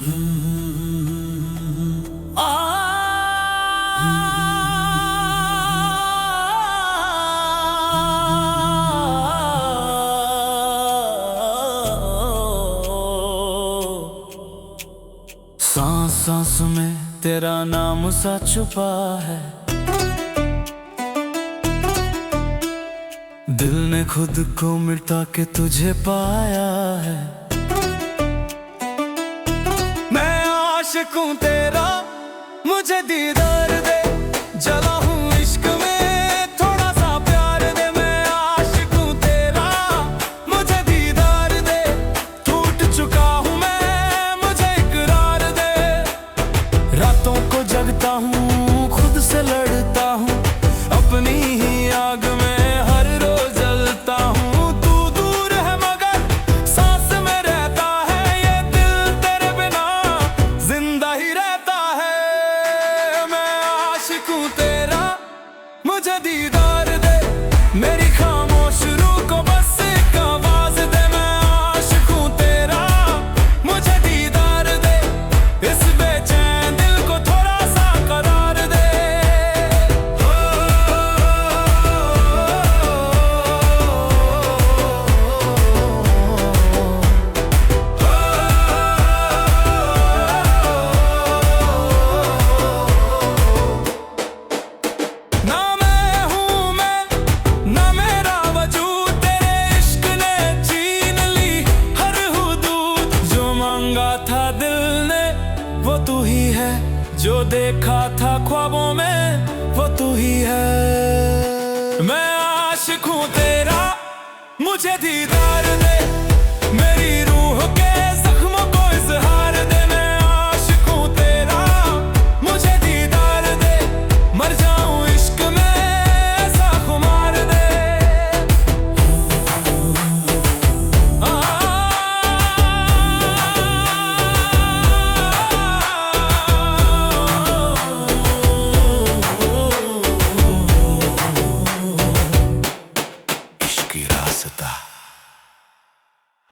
सांस सांस में तेरा नाम सा छुपा है। दिल ने खुद को मिटा के तुझे पाया है। मैं आशिक हूँ तेरा, मुझे दीदार दे। जला हूँ इश्क में, थोड़ा सा प्यार दे। मैं आशिक हूँ तेरा, मुझे दीदार दे। टूट चुका हूँ मैं, मुझे इकरार दे। रातों को जगता हूँ, खुद से लड़ता हूँ, अपनी ही आग में हर रोज जलता हूँ। तू दूर है मगर सांस में रहता है, ये दिल तेरे बिना जिंदा ही रहता है। मैं आशिक हूँ तेरा, मुझे दीदार दे। मेरी खामोश रूह को बस एक आवाज दे। मैं आशिक हूँ तेरा, मुझे दीदार दे। इस बेचैन दिल को थोड़ा सा करार दे। ना मैं हूँ मैं, ना मेरा वजूद, तेरे इश्क ने छीन ली हर हुदूद। जो मांगा था दिल ने वो तू ही है, जो देखा था ख्वाबों में वो तू ही है। मैं आशिक हूँ तेरा, मुझे दीदार दे।